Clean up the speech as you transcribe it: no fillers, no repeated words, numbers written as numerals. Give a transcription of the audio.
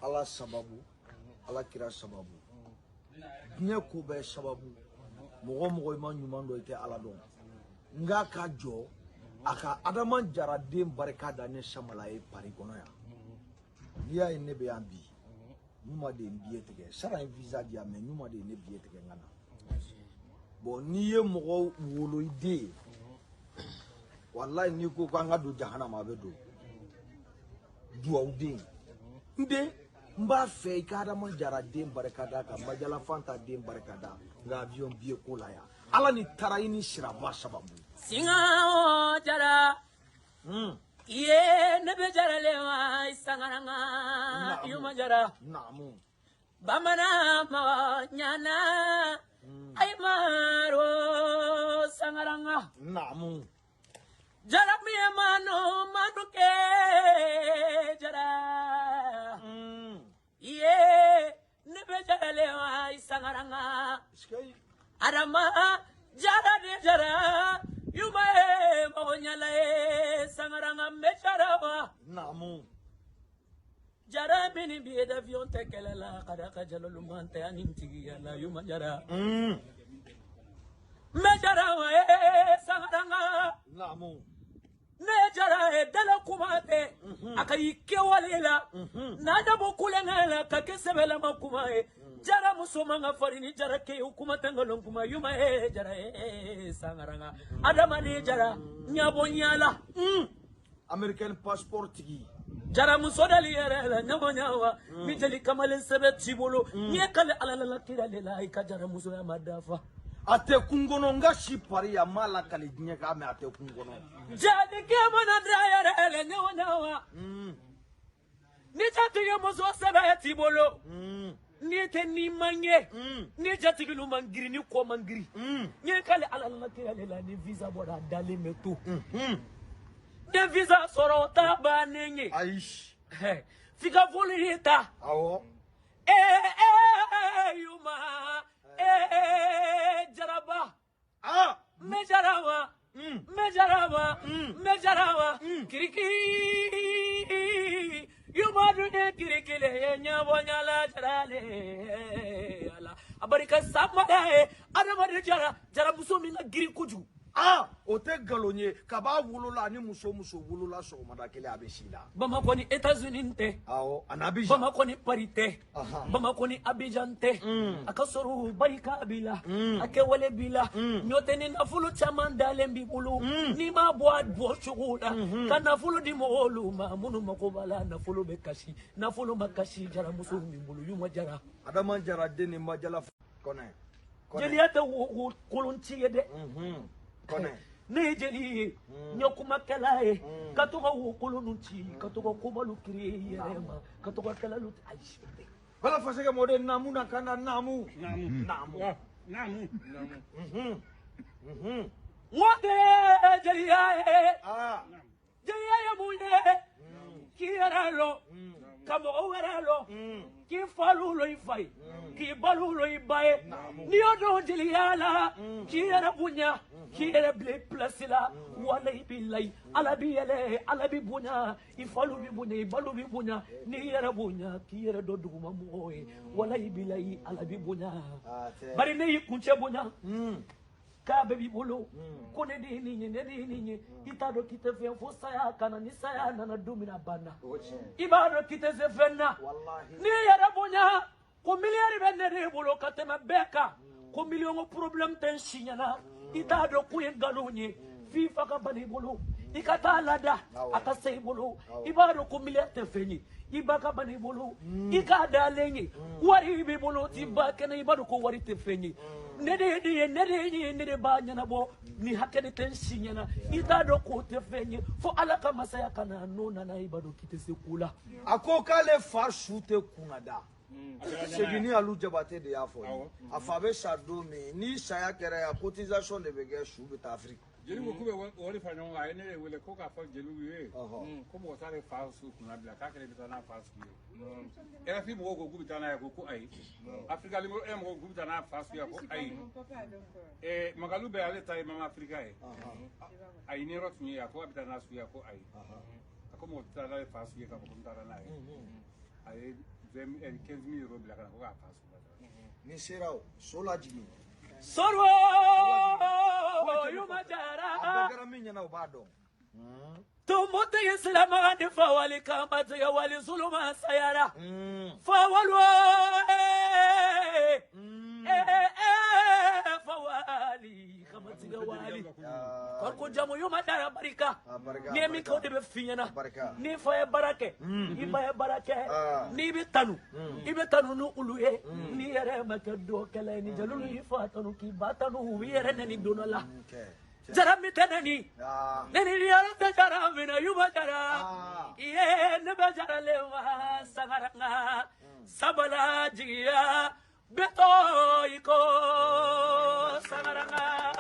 ala sababu ala kira sababu diɲɛ ko bɛɛ sababu mɔgɔ mɔgɔ ma ɲuman dɔ i tɛ ala dɔn nga ka jɔ a ka adama jara den barika da ne samala ye pari kɔnɔ yan n'i y'a ye ne bɛ yan bi ɲuma de ye n biye tigɛ sara ye visa di yan mɛ ɲuma de ye ne biye tigɛ n ka na bon n'i ye mɔgɔ wolo i den ye wallahi n'i ko k'an ka don jahanama a bɛ don duwawu den n den n b'a fɛ i ka adama jara den barika da ka majala fanta den barika da nka avion biye ko la yan ala ni taara i ni siraba sababu singa o jara ye ne bɛ jarale wa sangaranga yuma jara naamu bamana ma ɲana ay maro sangaranga naamu jara mi mano manu ke jara ye ne bɛ jarale wa sangaranga arama jara de jara yuma ma ɲala sangaranga me jara wa naamu jara bini biye da avion te kelela kada ka jalolu mante ani tigiya la yuma jara me jara wa sangaranga naamu ne jara dala kumate akayi kewalela na dabo kulenga ka kesebela makuma jara musomanga farini jara ke hukuma tangalon kuma yuma jara sangaranga adama ni jara nyabo nyala American passport tigi jara musodali yere nyabo nyawa mi jeli kamale sebe tibolo nye kale alala kira lela ka jara muso ya madafa ate kungono nga shipari ya mala kale dinya ka me ate kungono jadi ke mana drayere nyawa nyawa ni tatiyo muso sebe tibolo ni te ni manye ni jatigi lu mangiri ni ko mangiri ni kale alala kira lela ni visa boda dali metu de visa soro ta banenye aish fika volita awo yuma jaraba me jarawa kiriki yuma dune kirikile nyabo nyala jarale ala abarika samada adama de jara muso min na giri kuju o te galonye kaba wolola ni muso wolola sɔgɔmada kelen a bɛ si la Bamako ni États-Unis tɛ awɔ ani Abidjan Bamako ni Paris tɛ Bamako ni Abidjan tɛ a ka sɔrɔ barika b'i la a kɛwale b'i la ɲɔ tɛ ni nafolo caman dalen b'i bolo n'i m'a bɔ a bɔ cogo la ka nafolo di mɔgɔw ma minnu mako b'a la nafolo bɛ kasi nafolo ma kasi jaramuso min bolo Yuma Jara adama jara den ni majala kɔnɛ jeliya tɛ kolonci ye dɛ kɔnɛ ne ye jeli ye ɲɔkumakɛla ye ka to ka wokolonu ci ka to ka kobalu kiri yɛrɛ ma ka to ka kɛlalu ayi bala faseke mɔden namu na kana namu ŋo tɛ jeliya ye jeliya ye mun ye k'i yɛrɛ lɔ ka mɔgɔ wɛrɛ lɔ k'i falu lɔ i fa ye k'i balu lɔ i ba ye n'i y'o dɔn jeliya la k'i yɛrɛ bonya k'i yɛrɛ bila i pilasi la walayi bilayi ala b'i yɛlɛ ala b'i bonya i falu b'i bonya i balu b'i bonya n'i yɛrɛ bonya k'i yɛrɛ dɔn duguma mɔgɔw ye walayi bilayi ala b'i bonya bari ne y'i kuncɛ bonya k'a bɛɛ b'i bolo ko ne de ye nin ye ne de ye nin ye i t'a dɔn k'i tɛ fɛn fo saya kana ni saya nana don min na banna i b'a dɔn k'i tɛ se fɛn na n'i yɛrɛ bonya ko miliyari bɛ ne de bolo ka tɛmɛ bɛɛ kan ko miliyɔn ko problème tɛ n si ɲɛna i t'a dɔn ko ye nkalon ye f'i fa ka bana i bolo i ka taa lada a ka se i bolo i b'a dɔn ko miliyari tɛ fɛn ye i ba ka bana i bolo i k'a dalen ye wari b'i bolo t'i ba kɛnɛ i b'a dɔn ko wari tɛ fɛn ye ne de ye nin ye ne de ye nin ye ne de b'a ɲɛnabɔ nin hakɛ de tɛ n si ɲɛna i t'a dɔn k'o tɛ fɛn ye fo ala ka masaya ka na n'o nana i b'a dɔn k'i tɛ se ko la a ko k'ale fa su tɛ kunna da segini alu jabate de y'a fɔ a fa bɛ sa don min ni saya kɛra yan cotisation de bɛ kɛ su bɛ taa Afrique jeli ko k'u bɛ wari fara ɲɔgɔn kan a ye ne de wele ko k'a fɔ jeliw ye ko mɔgɔ t'ale fa su kunna bila k'a kɛlen bɛ taa n'a fa sugu ye RFI mɔgɔw ko k'u bɛ taa n'a ye ko ayi Africa mɔgɔw k'u bɛ taa n'a fa sugu ye ko ayi Magalu bɛ ale ta ye Mama Africa ye ayi ni yɔrɔ tun ye a ko a bɛ taa n'a sugu ye ko ayi a ko mɔgɔ tɛ taa n'ale fa sugu ye k'a fɔ ko n taara n'a ye a ye 15,000 euros bila kana ko ka fa su ni sera o so la jigin Sorwo yuma jara abagara min ɲɛna o b'a dɔn tumuti islama ni fawali kamati ya wali zuluma sayara fawalo fawali kamati ya wali korko jamu yuma jara barika ni mi ko de be finyana ni fa barake ni ba barake ni bi tanu nu uluye ni yere makado kala ni jalulu ifatanu ki batanu wi yere ni donala Jaram tenani, neni liya jaram mina yuba jara, ye neba jara lewa sangaranga, sabala jiya beto iko sangaranga.